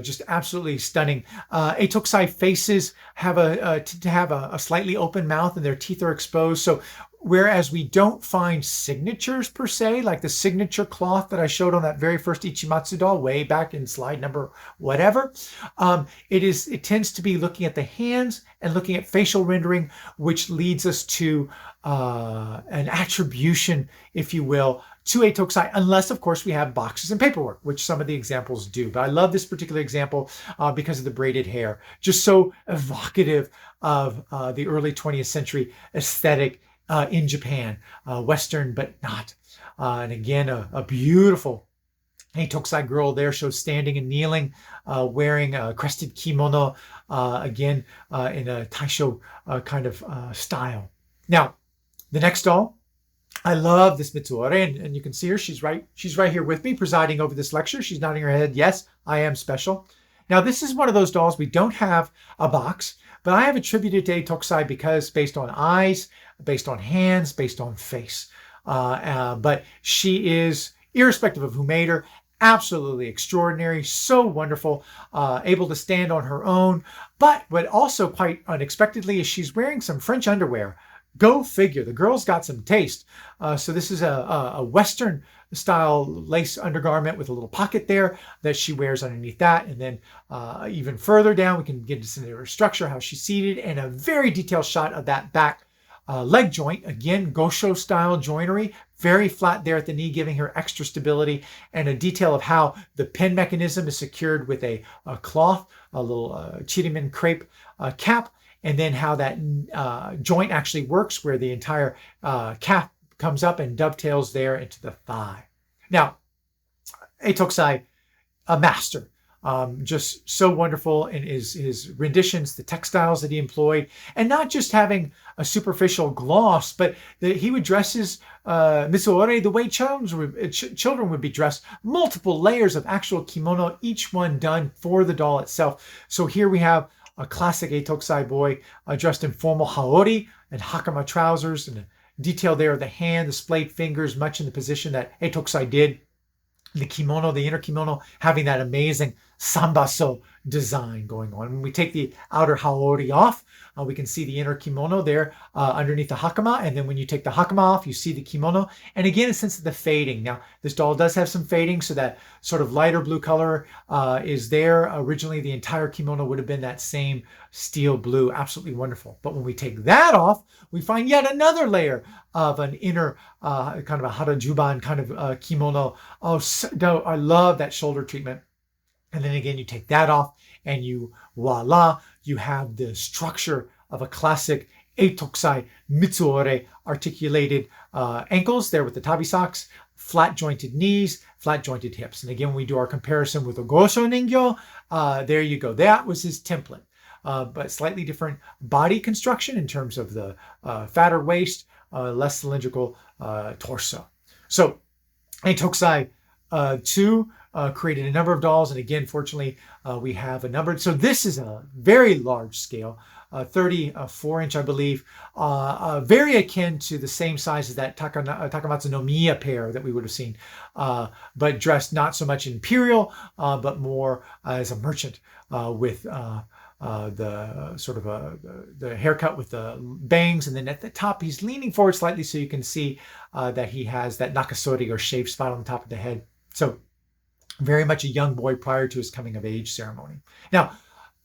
just absolutely stunning. Etokzai faces have a slightly open mouth, and their teeth are exposed. So whereas we don't find signatures per se, like the signature cloth that I showed on that very first Ichimatsu doll way back in slide number whatever. It tends to be looking at the hands and looking at facial rendering, which leads us to an attribution, if you will, to Etokzai, unless, of course, we have boxes and paperwork, which some of the examples do. But I love this particular example because of the braided hair. Just so evocative of the early 20th century aesthetic in Japan. Western, but not. And again, a beautiful Etokzai girl there shows standing and kneeling, wearing a crested kimono, again, in a Taisho kind of style. Now, the next doll, I love this MITSUORE, and you can see her. She's right here with me, presiding over this lecture. She's nodding her head. Yes, I am special. Now, this is one of those dolls we don't have a box, but I have attributed to Etokzai because based on eyes, based on hands, based on face. But she is, irrespective of who made her, absolutely extraordinary, so wonderful, able to stand on her own. But what also quite unexpectedly is she's wearing some French underwear. Go figure. The girl's got some taste. So this is a Western style lace undergarment with a little pocket there that she wears underneath that. And then even further down, we can get into her structure, how she's seated, and a very detailed shot of that back leg joint. Again, Gosho style joinery, very flat there at the knee, giving her extra stability, and a detail of how the pin mechanism is secured with a cloth, a little Chirimen crepe cap, and then how that joint actually works, where the entire calf comes up and dovetails there into the thigh. Now, Etokzai, a master. Just so wonderful in his renditions, the textiles that he employed, and not just having a superficial gloss, but that he would dress his MITSUORE the way children would be dressed. Multiple layers of actual kimono, each one done for the doll itself. So here we have a classic Etokzai boy dressed in formal haori and hakama trousers, and a detail there of the hand, the splayed fingers, much in the position that Etokzai did. The kimono, the inner kimono, having that amazing sambaso design going on. When we take the outer haori off, we can see the inner kimono there underneath the hakama. And then when you take the hakama off, you see the kimono. And again, a sense of the fading. Now, this doll does have some fading, so that sort of lighter blue color is there. Originally, the entire kimono would have been that same steel blue. Absolutely wonderful. But when we take that off, we find yet another layer of an inner kind of a harajuban kind of kimono. Oh, so, I love that shoulder treatment. And then again, you take that off and voila, you have the structure of a classic Etokzai MITSUORE articulated ankles there with the tabi socks, flat jointed knees, flat jointed hips. And again, when we do our comparison with the Gosho Ningyo, there you go. That was his template, but slightly different body construction in terms of the fatter waist, less cylindrical torso. So Etokzai 2 created a number of dolls, and again, fortunately, we have a number. So this is a very large scale, 34-inch, I believe, very akin to the same size as that Takamatsu no Miya pair that we would have seen, but dressed not so much imperial, but more as a merchant with the sort of the haircut with the bangs, and then at the top he's leaning forward slightly so you can see that he has that nakasori or shaved spot on the top of the head. So very much a young boy prior to his coming of age ceremony. Now,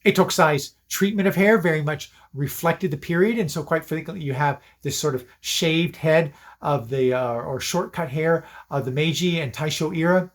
Etokzai's treatment of hair very much reflected the period, and so quite frequently you have this sort of shaved head of the or shortcut hair of the Meiji and Taisho era.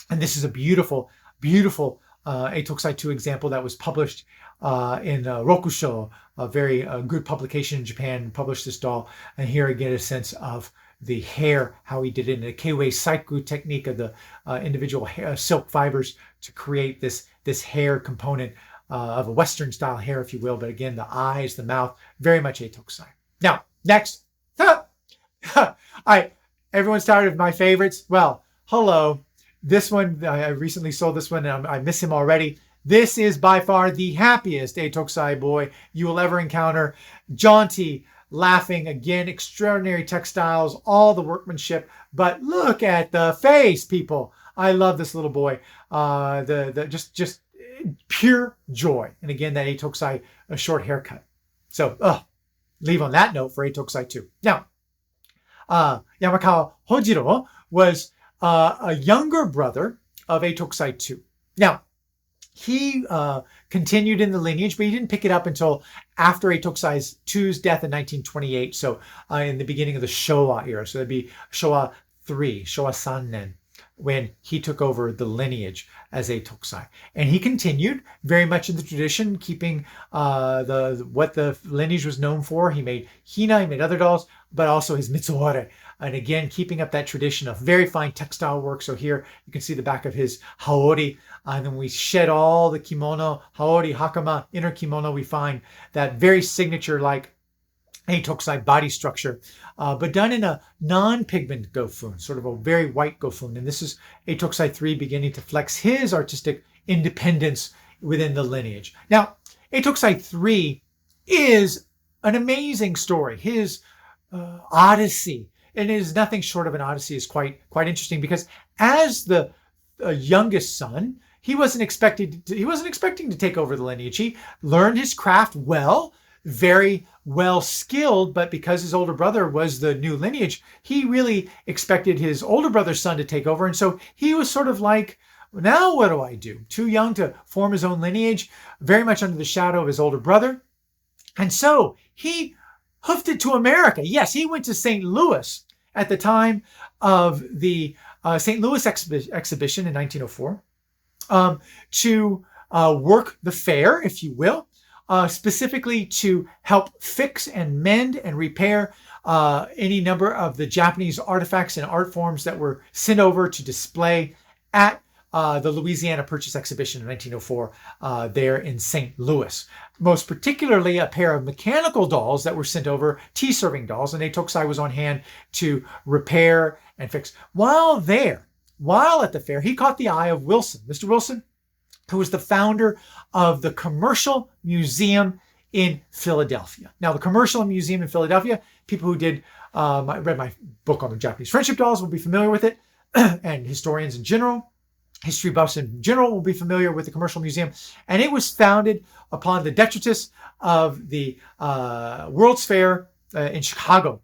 And this is a beautiful, beautiful Etokzai 2 example that was published in Rokusho, a very good publication in Japan, published this doll. And here again, a sense of the hair, how he did it in the keiwei saiku technique of the individual hair, silk fibers to create this hair component of a Western style hair, if you will. But again, the eyes, the mouth, very much Etokzai. Now, next. Everyone's tired of my favorites. Well, hello. This one, I recently sold this one, and I miss him already. This is by far the happiest Etokzai boy you will ever encounter. Jaunty, laughing, again, extraordinary textiles, all the workmanship. But look at the face, people. I love this little boy. Just pure joy. And again, that Etokzai, a short haircut. So, leave on that note for Etokzai 2. Now, Yamakawa Hojiro, was a younger brother of Etokzai II. Now, he continued in the lineage, but he didn't pick it up until after Etokzai II's death in 1928, so in the beginning of the Showa era. So that'd be Showa 3, Showa Sannen, when he took over the lineage as Etokzai. And he continued very much in the tradition, keeping what the lineage was known for. He made hina, he made other dolls, but also his mitsuore. And again, keeping up that tradition of very fine textile work. So here you can see the back of his haori. And then we shed all the kimono, haori, hakama, inner kimono. We find that very signature-like Etokzai body structure, but done in a non-pigment gofun, sort of a very white gofun. And this is Etokzai III beginning to flex his artistic independence within the lineage. Now, Etokzai III is an amazing story. His odyssey, and it is nothing short of an odyssey, is quite interesting, because as the youngest son, he wasn't expecting to take over the lineage. He learned his craft well, very well skilled, but because his older brother was the new lineage, he really expected his older brother's son to take over. And so he was sort of like, now what do I do? Too young to form his own lineage, very much under the shadow of his older brother. And so he hoofed it to America. Yes, he went to St. Louis at the time of the St. Louis exhibition in 1904 to work the fair, if you will. Specifically to help fix and mend and repair any number of the Japanese artifacts and art forms that were sent over to display at the Louisiana Purchase Exhibition in 1904 there in St. Louis. Most particularly a pair of mechanical dolls that were sent over, tea-serving dolls, and Etokzai was on hand to repair and fix. While at the fair, he caught the eye of Wilson, Mr. Wilson, who was the founder of the Commercial Museum in Philadelphia. Now, the Commercial Museum in Philadelphia, people who read my book on the Japanese friendship dolls will be familiar with it, and historians in general, history buffs in general will be familiar with the Commercial Museum. And it was founded upon the detritus of the World's Fair in Chicago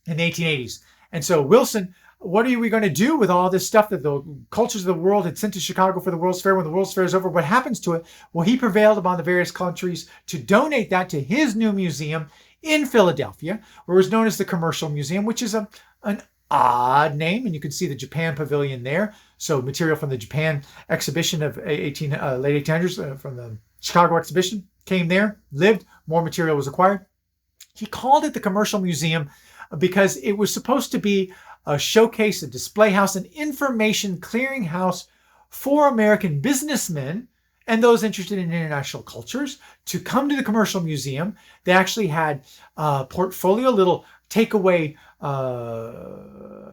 in the 1880s. And so Wilson, what are we going to do with all this stuff that the cultures of the world had sent to Chicago for the World's Fair? When the World's Fair is over, what happens to it? Well, he prevailed upon the various countries to donate that to his new museum in Philadelphia, where it was known as the Commercial Museum, which is an odd name. And you can see the Japan Pavilion there. So material from the Japan exhibition of late 1800s, from the Chicago exhibition, came there, lived, more material was acquired. He called it the Commercial Museum because it was supposed to be a showcase, a display house, an information clearinghouse for American businessmen and those interested in international cultures to come to the Commercial Museum. They actually had portfolio, little takeaway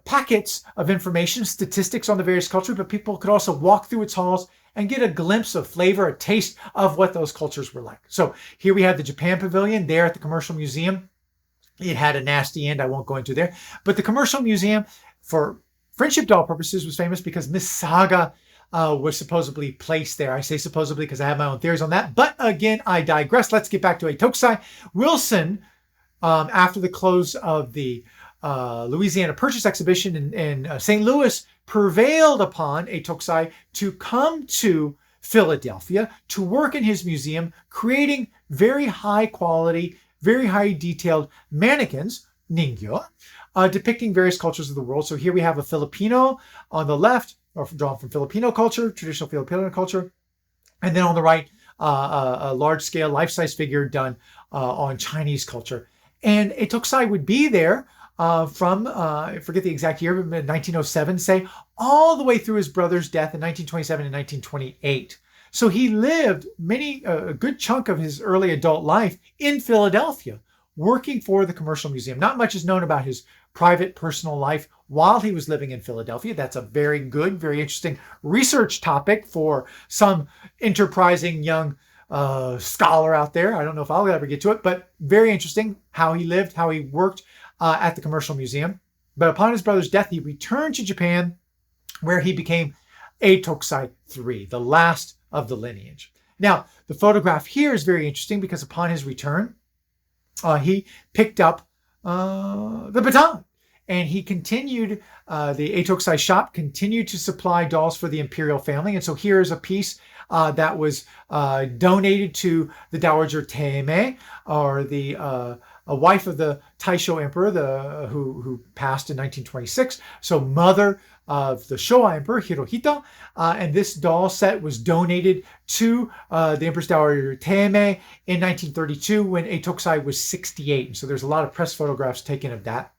packets of information, statistics on the various cultures, but people could also walk through its halls and get a glimpse of flavor, a taste of what those cultures were like. So here we have the Japan Pavilion there at the Commercial Museum. It had a nasty end I won't go into there. But the Commercial Museum, for friendship doll purposes, was famous because Miss Saga was supposedly placed there. I say supposedly because I have my own theories on that. But again, I digress. Let's get back to Etokzai. Wilson, after the close of the Louisiana Purchase Exhibition in St. Louis, prevailed upon Etokzai to come to Philadelphia to work in his museum, creating very high quality, very high detailed mannequins, ningyo, depicting various cultures of the world. So here we have a Filipino on the left, or drawn from Filipino culture, traditional Filipino culture. And then on the right, a large-scale life-size figure done on Chinese culture. And Etokzai would be there from, I forget the exact year, but 1907, say, all the way through his brother's death in 1927 and 1928. So he lived a good chunk of his early adult life in Philadelphia, working for the Commercial Museum. Not much is known about his private, personal life while he was living in Philadelphia. That's a very good, very interesting research topic for some enterprising young scholar out there. I don't know if I'll ever get to it, but very interesting how he lived, how he worked at the Commercial Museum. But upon his brother's death, he returned to Japan, where he became Etokzai III, the last of the lineage. Now, the photograph here is very interesting because upon his return, he picked up the baton. And he continued, the Etokzai shop continued to supply dolls for the imperial family. And so here is a piece that was donated to the Dowager Teime, or the a wife of the Taisho emperor, who passed in 1926. So mother of the Showa emperor, Hirohito. And this doll set was donated to the Empress Dowager Teime in 1932 when Etokzai was 68. And so there's a lot of press photographs taken of that.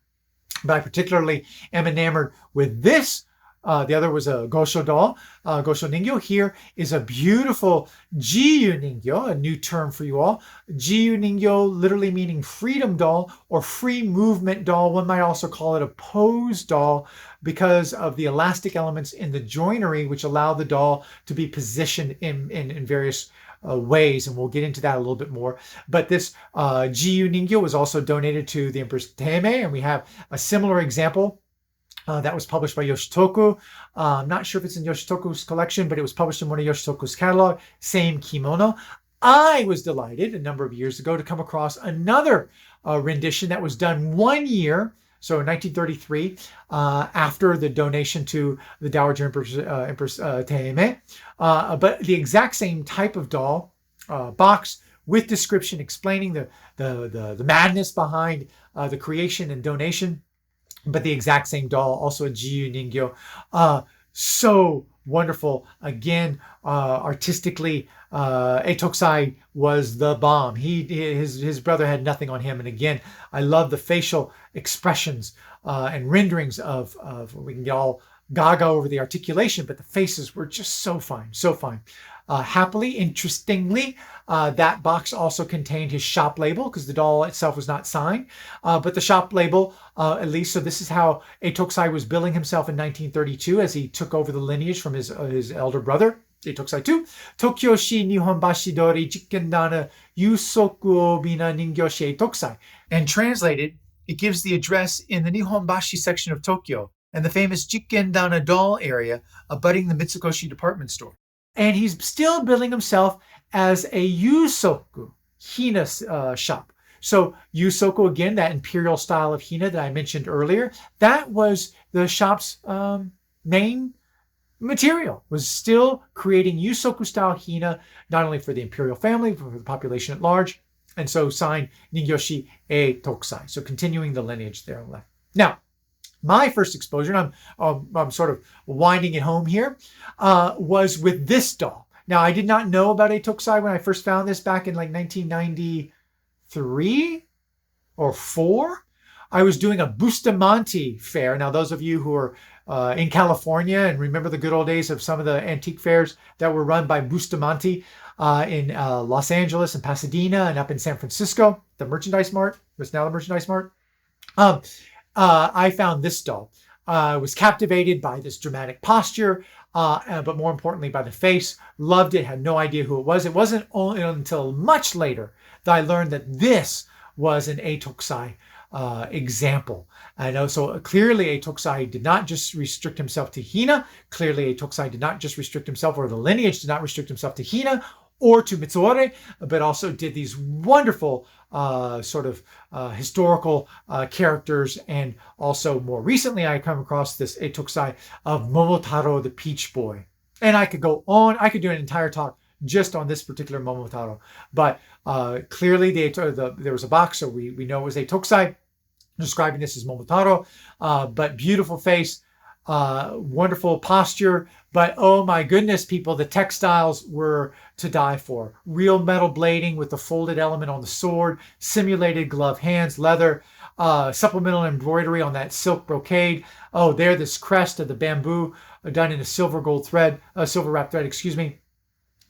But I particularly am enamored with this. The other was a Gosho doll, Gosho Ningyo. Here is a beautiful Jiyu Ningyo, a new term for you all. Jiyu Ningyo literally meaning freedom doll or free movement doll. One might also call it a pose doll because of the elastic elements in the joinery, which allow the doll to be positioned in various ways, and we'll get into that a little bit more. But this Jiyu Ningyo was also donated to the Empress Teime, and we have a similar example that was published by Yoshitoku. I'm not sure if it's in Yoshitoku's collection, but it was published in one of Yoshitoku's catalog. Same kimono. I was delighted a number of years ago to come across another rendition that was done 1 year, so in 1933, after the donation to the Dowager Empress Teime. But the exact same type of doll, box with description explaining the madness behind the creation and donation. But the exact same doll, also a Jiyu Ningyo. So wonderful. Again, artistically, Etokzai was the bomb. His brother had nothing on him. And again, I love the facial expressions and renderings of we can get all gaga over the articulation, but the faces were just so fine, so fine. Happily, interestingly, that box also contained his shop label because the doll itself was not signed. But the shop label, at least, so this is how Etokzai was billing himself in 1932 as he took over the lineage from his elder brother, Etokzai II. Tokyo-shi Nihonbashi Dori Jikendana Yusoku Obina Ningyo-shi Etokzai. And translated, it gives the address in the Nihonbashi section of Tokyo and the famous Jikendana doll area abutting the Mitsukoshi department store. And he's still billing himself as a Yusoku Hina shop. So Yusoku, again, that imperial style of Hina that I mentioned earlier, that was the shop's main material, was still creating Yusoku style Hina, not only for the imperial family, but for the population at large. And so signed Ningyoshi Etokzai. So continuing the lineage there on the left. Now, my first exposure, and I'm sort of winding it home here, was with this doll. Now, I did not know about Etokzai when I first found this back in like 1993 or 4. I was doing a Bustamante fair. Now, those of you who are in California and remember the good old days of some of the antique fairs that were run by Bustamante in Los Angeles and Pasadena and up in San Francisco, the Merchandise Mart, was now the Merchandise Mart. I found this doll. I was captivated by this dramatic posture, but more importantly by the face. Loved it, had no idea who it was. It wasn't only until much later that I learned that this was an Etokzai example. I know, so clearly Etokzai did not just restrict himself to Hina. Clearly Etokzai did not just restrict himself, or the lineage did not restrict himself to Hina or to Mitsuore, but also did these wonderful historical characters. And also more recently, I come across this Etokzai of Momotaro the Peach Boy. And I could go on, I could do an entire talk just on this particular Momotaro. But clearly there was a box, so we know it was Etokzai, describing this as Momotaro, but beautiful face, wonderful posture. But oh my goodness, people, the textiles were to die for. Real metal blading with the folded element on the sword, simulated glove hands, leather, supplemental embroidery on that silk brocade. Oh, there, this crest of the bamboo done in a silver wrapped thread, excuse me.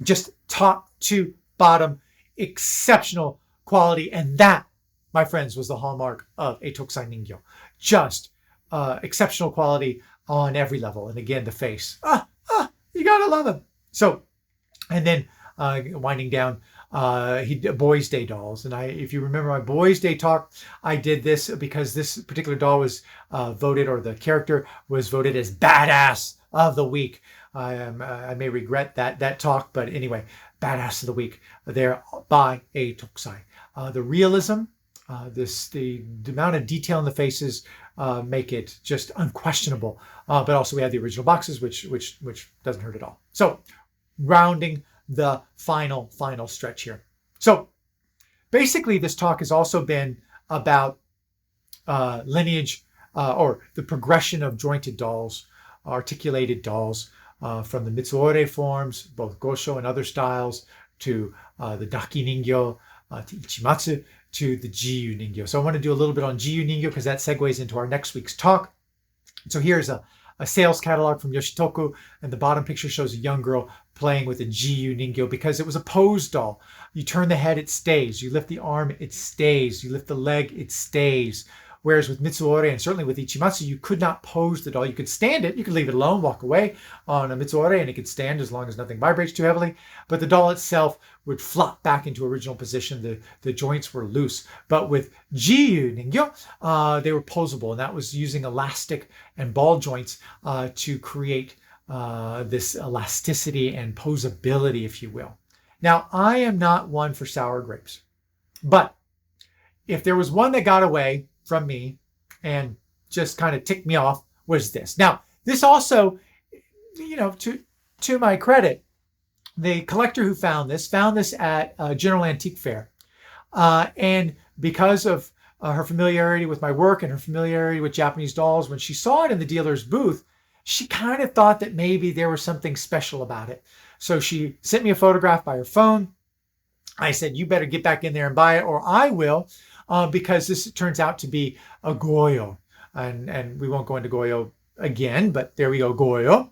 Just top to bottom, exceptional quality. And that, my friends, was the hallmark of Etokzai Ningyo. Just exceptional quality on every level. And again, the face. You gotta love him. So, and then winding down, Boys' Day dolls. And if you remember my Boys' Day talk, I did this because this particular doll was voted, or the character was voted as Badass of the Week. I may regret that talk, but anyway, Badass of the Week there by Etokzai. The realism, the amount of detail in the faces, make it just unquestionable. But also we have the original boxes, which doesn't hurt at all. So rounding the final stretch here. So basically this talk has also been about lineage or the progression of jointed dolls, articulated dolls, from the MITSUORE forms, both Gosho and other styles, to the Dakiningyo, to Ichimatsu, to the Jiyu Ningyo. So I want to do a little bit on Jiyu Ningyo because that segues into our next week's talk. So here's a sales catalog from Yoshitoku, and the bottom picture shows a young girl playing with a Jiyu Ningyo because it was a pose doll. You turn the head, it stays. You lift the arm, it stays. You lift the leg, it stays. Whereas with Mitsuore and certainly with Ichimatsu, you could not pose the doll. You could stand it, you could leave it alone, walk away on a Mitsuore, and it could stand as long as nothing vibrates too heavily. But the doll itself would flop back into original position. The joints were loose. But with Jiyu Ningyo, they were posable, and that was using elastic and ball joints to create this elasticity and posability, if you will. Now, I am not one for sour grapes, but if there was one that got away from me and just kind of ticked me off, was this. Now, this also, to my credit, the collector who found this at General Antique Fair. And because of her familiarity with my work and her familiarity with Japanese dolls, when she saw it in the dealer's booth, she kind of thought that maybe there was something special about it. So she sent me a photograph by her phone. I said, you better get back in there and buy it, or I will. Because this turns out to be a Goyo. And we won't go into Goyo again, but there we go, Goyo.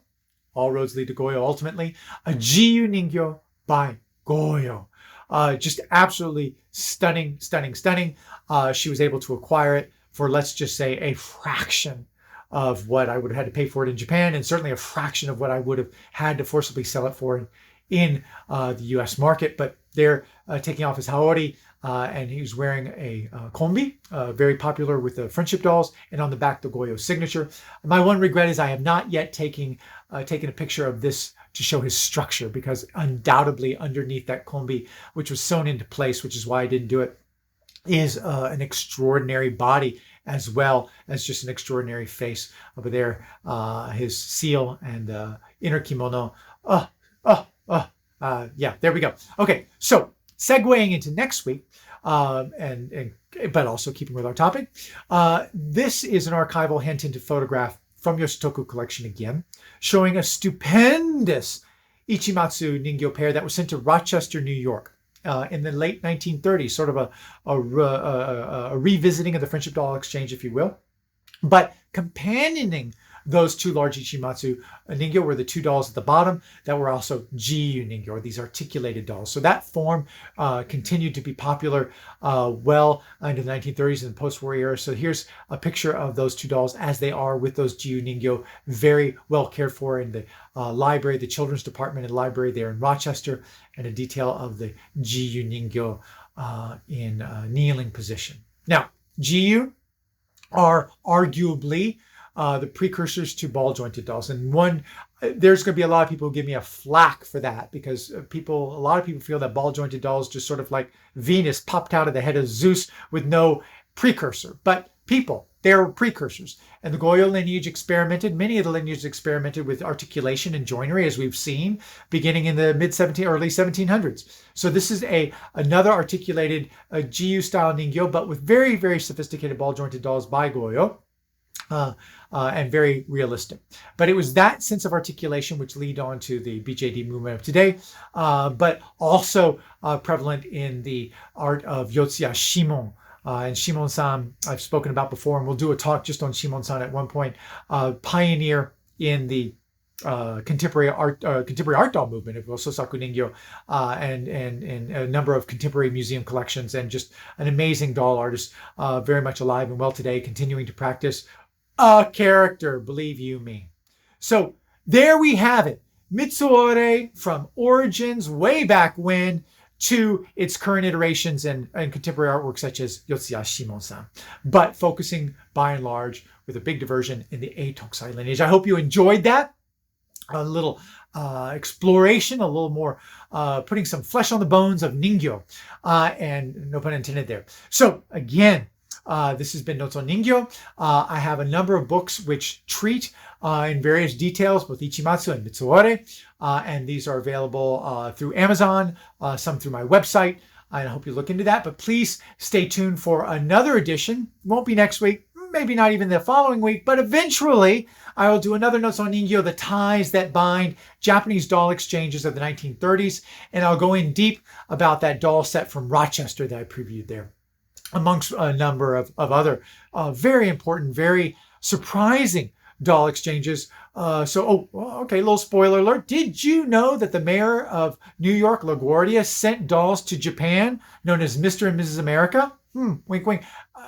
All roads lead to Goyo ultimately. A Jiyu Ningyo by Goyo. Just absolutely stunning. She was able to acquire it for, let's just say, a fraction of what I would have had to pay for it in Japan, and certainly a fraction of what I would have had to forcibly sell it for in the US market. But they're taking off his Haori. And he was wearing a kombi, very popular with the friendship dolls, and on the back, the Goyo signature. My one regret is I have not yet taken a picture of this to show his structure, because undoubtedly underneath that kombi, which was sewn into place, which is why I didn't do it, is an extraordinary body as well as just an extraordinary face over there. His seal and inner kimono. Yeah, there we go. Okay, so segueing into next week, but also keeping with our topic, this is an archival hand-tinted photograph from Yoshitoku collection again, showing a stupendous Ichimatsu Ningyo pair that was sent to Rochester, New York, in the late 1930s, sort of a revisiting of the Friendship Doll Exchange, if you will. But companioning those two large Ichimatsu Ningyo were the two dolls at the bottom that were also Jiyu Ningyo, or these articulated dolls. So that form continued to be popular well into the 1930s and the post-war era. So here's a picture of those two dolls as they are with those Jiyu Ningyo, very well cared for in the library, the children's department and library there in Rochester, and a detail of the Jiyu Ningyo in kneeling position. Now, Jiyu are arguably the precursors to ball jointed dolls. And there's going to be a lot of people who give me a flack for that, because a lot of people feel that ball jointed dolls just sort of like Venus popped out of the head of Zeus with no precursor. But they're precursors. And the Goyo lineage many of the lineages experimented with articulation and joinery, as we've seen, beginning in the early 1700s. So this is another articulated Jiyu style Ningyo, but with very, very sophisticated ball jointed dolls by Goyo. And very realistic. But it was that sense of articulation which led on to the BJD movement of today, but also prevalent in the art of Yotsuya Shimon. And Shimon-san I've spoken about before, and we'll do a talk just on Shimon-san at one point, pioneer in the contemporary art doll movement of Sosaku Ningyo, and a number of contemporary museum collections, and just an amazing doll artist, very much alive and well today, continuing to practice. A character, believe you me. So there we have it. Mitsuore from origins way back when to its current iterations and contemporary artwork such as Yotsuya Shimon-san, but focusing by and large with a big diversion in the Etokzai lineage. I hope you enjoyed that. A little exploration, a little more putting some flesh on the bones of Ningyo, and no pun intended there. So again, This has been Notes on Ningyo. I have a number of books which treat in various details both Ichimatsu and Mitsuore, and these are available through Amazon, some through my website. I hope you look into that, but please stay tuned for another edition. Won't be next week, maybe not even the following week, but eventually I will do another Notes on Ningyo, the ties that bind Japanese doll exchanges of the 1930s, and I'll go in deep about that doll set from Rochester that I previewed there, amongst a number of other very important, very surprising doll exchanges. Okay, little spoiler alert. Did you know that the mayor of New York, LaGuardia, sent dolls to Japan, known as Mr. and Mrs. America? Wink, wink.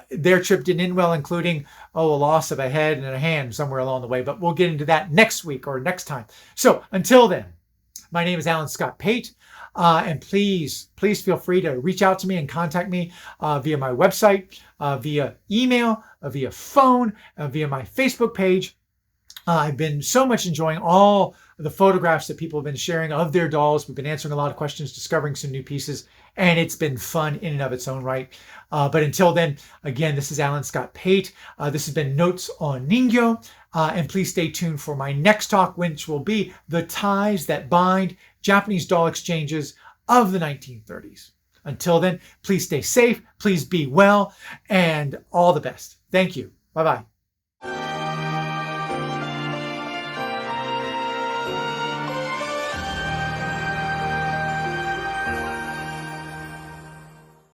Their trip didn't end well, including, a loss of a head and a hand somewhere along the way. But we'll get into that next week or next time. So until then, my name is Alan Scott Pate. And please feel free to reach out to me and contact me via my website, via email, via phone, via my Facebook page. I've been so much enjoying all the photographs that people have been sharing of their dolls. We've been answering a lot of questions, discovering some new pieces, and it's been fun in and of its own right. But until then, again, this is Alan Scott Pate. This has been Notes on Ningyo. And please stay tuned for my next talk, which will be the ties that bind Japanese doll exchanges of the 1930s. Until then, please stay safe, please be well, and all the best. Thank you. Bye-bye.